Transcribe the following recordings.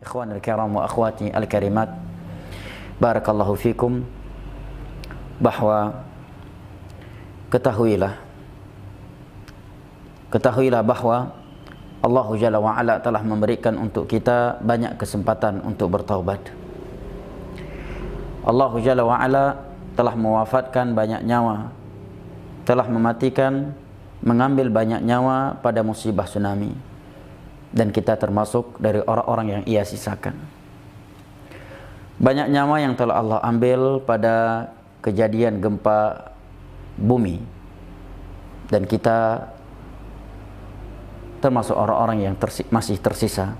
Ikhwanul kiram wa akhwati al-karimat, barakallahu fikum, bahwa ketahuilah bahwa Allah Jalla wa'ala telah memberikan untuk kita banyak kesempatan untuk bertaubat. Allah Jalla wa'ala telah mewafatkan banyak nyawa, telah mematikan, mengambil banyak nyawa pada musibah tsunami, dan kita termasuk dari orang-orang yang ia sisakan. Banyak nyawa yang telah Allah ambil pada kejadian gempa bumi, dan kita termasuk orang-orang yang masih tersisa.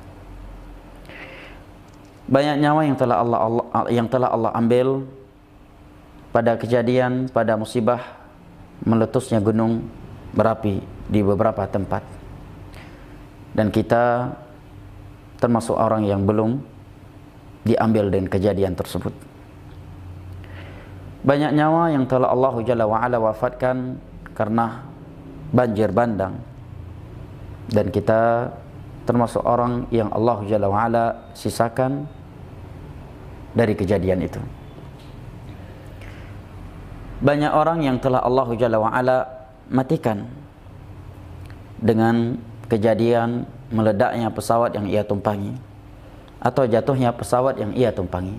Banyak nyawa yang telah Allah ambil pada kejadian, pada musibah meletusnya gunung berapi di beberapa tempat, dan kita termasuk orang yang belum diambil dengan kejadian tersebut. Banyak nyawa yang telah Allah Jalla wa'ala wafatkan karena banjir bandang, dan kita termasuk orang yang Allah Jalla wa'ala sisakan dari kejadian itu. Banyak orang yang telah Allah Jalla wa'ala matikan dengan kejadian meledaknya pesawat yang ia tumpangi atau jatuhnya pesawat yang ia tumpangi,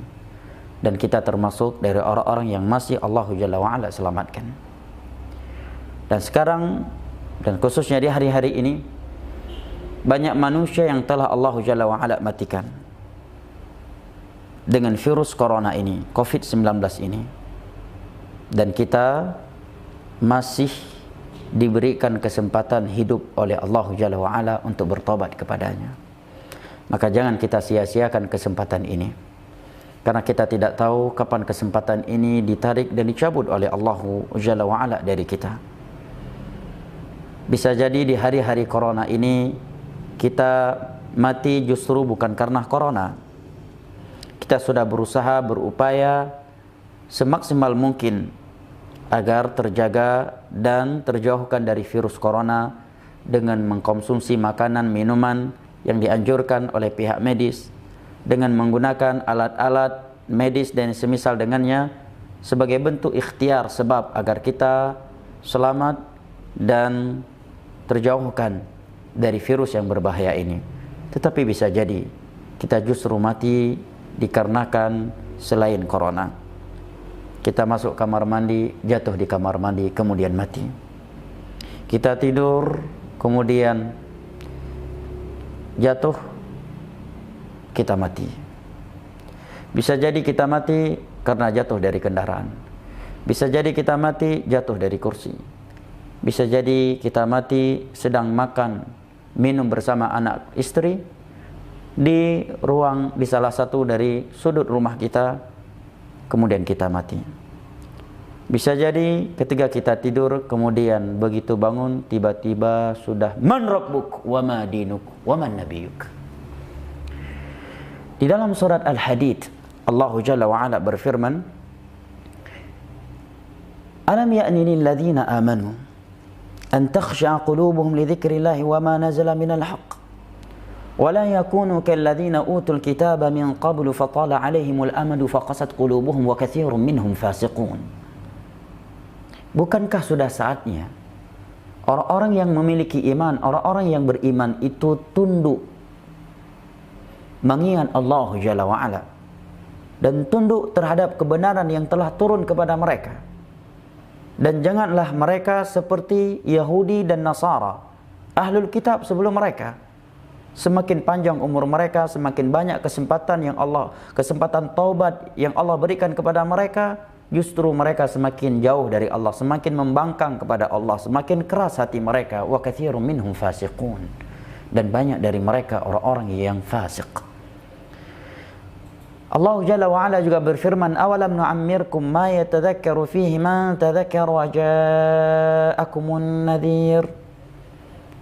dan kita termasuk dari orang-orang yang masih Allah Jalla wa'ala selamatkan. Dan sekarang, dan khususnya di hari-hari ini, banyak manusia yang telah Allah Jalla wa'ala matikan dengan virus corona ini, COVID-19 ini, dan kita masih diberikan kesempatan hidup oleh Allah Jalla wa'ala untuk bertobat kepadanya. Maka jangan kita sia-siakan kesempatan ini, karena kita tidak tahu kapan kesempatan ini ditarik dan dicabut oleh Allah Jalla wa'ala dari kita. Bisa jadi di hari-hari corona ini kita mati justru bukan karena corona. Kita sudah berusaha, berupaya semaksimal mungkin agar terjaga dan terjauhkan dari virus corona dengan mengkonsumsi makanan, minuman yang dianjurkan oleh pihak medis, dengan menggunakan alat-alat medis dan semisal dengannya sebagai bentuk ikhtiar sebab agar kita selamat dan terjauhkan dari virus yang berbahaya ini. Tetapi bisa jadi kita justru mati dikarenakan selain corona. Kita masuk kamar mandi, jatuh di kamar mandi, kemudian mati. Kita tidur, kemudian jatuh, kita mati. Bisa jadi kita mati karena jatuh dari kendaraan. Bisa jadi kita mati jatuh dari kursi. Bisa jadi kita mati sedang makan, minum bersama anak istri di salah satu dari sudut rumah kita, kemudian kita mati. Bisa jadi ketika kita tidur, kemudian begitu bangun tiba-tiba sudah man rabbuk wa ma dinuk wa man nabiyuk. Di dalam surat Al-Hadid, Allah Jalla wa'ala berfirman, alam ya'ni lil ladzina amanu an takhsha'a qulubuhum li dzikrillahi wa ma nazala minal haqq wa la yakunu kal ladzina utul kitaba min qablu fatala 'alaihimul amadu faqasat qulubuhum wa katsirun minhum fasiqun. Bukankah sudah saatnya orang-orang yang memiliki iman, orang-orang yang beriman itu tunduk mengingat Allah Jalla wa'ala dan tunduk terhadap kebenaran yang telah turun kepada mereka. Dan janganlah mereka seperti Yahudi dan Nasara, Ahlul Kitab sebelum mereka. Semakin panjang umur mereka, semakin banyak kesempatan taubat yang Allah berikan kepada mereka, justru mereka semakin jauh dari Allah, semakin membangkang kepada Allah, semakin keras hati mereka. Wa katsirun minhum fasiqun, dan banyak dari mereka orang-orang yang fasik. Allah Jalla wa'ala juga berfirman, awalam nu'ammirkum ma yatadhakkaru fihi man tadhakkara wa ja'akumun nadhir.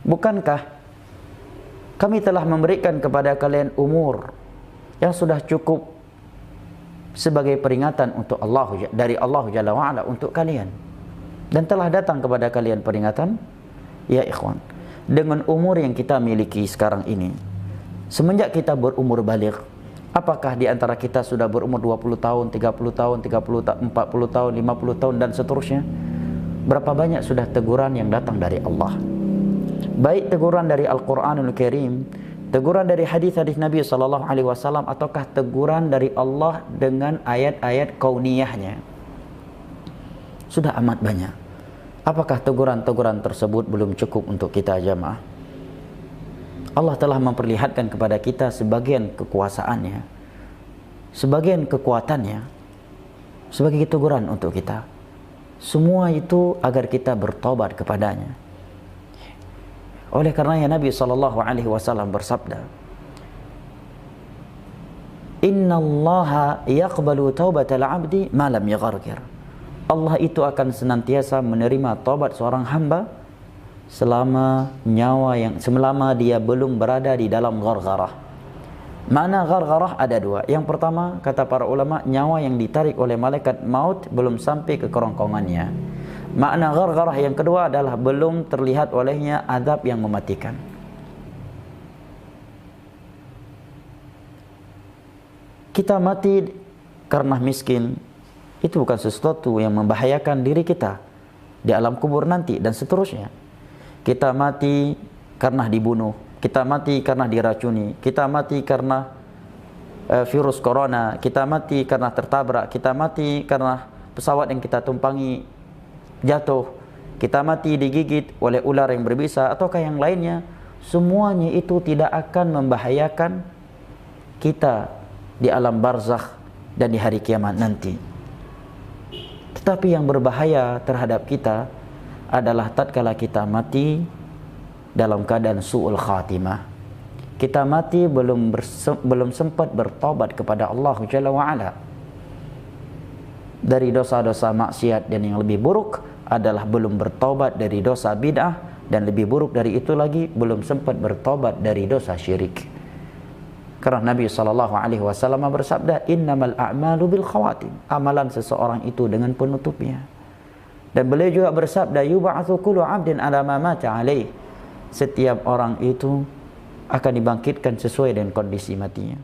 Bukankah kami telah memberikan kepada kalian umur yang sudah cukup sebagai peringatan untuk dari Allah Jalla wa'ala untuk kalian, dan telah datang kepada kalian peringatan? Ya ikhwan, dengan umur yang kita miliki sekarang ini, Semenjak kita berumur baligh, apakah di antara kita sudah berumur 20 tahun, 30 tahun, 40 tahun, 50 tahun dan seterusnya? Berapa banyak sudah teguran yang datang dari Allah? Baik teguran dari Al-Quranul Karim, teguran dari hadis-hadis Nabi SAW, ataukah teguran dari Allah dengan ayat-ayat kauniyahnya? Sudah amat banyak. Apakah teguran-teguran tersebut belum cukup untuk kita jamaah? Allah telah memperlihatkan kepada kita sebagian kekuasaannya, sebagian kekuatannya, sebagai teguran untuk kita. Semua itu agar kita bertobat kepadanya. Oleh karenanya Nabi SAW bersabda, Inna Allaha yaqbalu taubatal abdi ma lam yaghargir. Allah itu akan senantiasa menerima taubat seorang hamba selama dia belum berada di dalam ghargharah. Makna ghargharah ada dua. Yang pertama, kata para ulama, nyawa yang ditarik oleh malaikat maut belum sampai ke kerongkongannya. Makna ghargharah yang kedua adalah belum terlihat olehnya azab yang mematikan. Kita mati karena miskin, itu bukan sesuatu yang membahayakan diri kita di alam kubur nanti dan seterusnya. Kita mati karena dibunuh, kita mati karena diracuni, kita mati karena virus corona, kita mati karena tertabrak, kita mati karena pesawat yang kita tumpangi jatuh, kita mati digigit oleh ular yang berbisa ataukah yang lainnya. Semuanya itu tidak akan membahayakan kita di alam barzakh dan di hari kiamat nanti. Tetapi yang berbahaya terhadap kita adalah tatkala kita mati dalam keadaan su'ul khatimah. Kita mati belum sempat bertobat kepada Allah Jalla wa'ala dari dosa-dosa maksiat, dan yang lebih buruk adalah belum bertobat dari dosa bid'ah, dan lebih buruk dari itu lagi belum sempat bertobat dari dosa syirik. Karena Nabi SAW bersabda, innamal a'malu bil khawatim. Amalan seseorang itu dengan penutupnya. Dan beliau juga bersabda, yub'atsu kullu 'abdin 'ala ma mata 'alaih. Setiap orang itu akan dibangkitkan sesuai dengan kondisi matinya.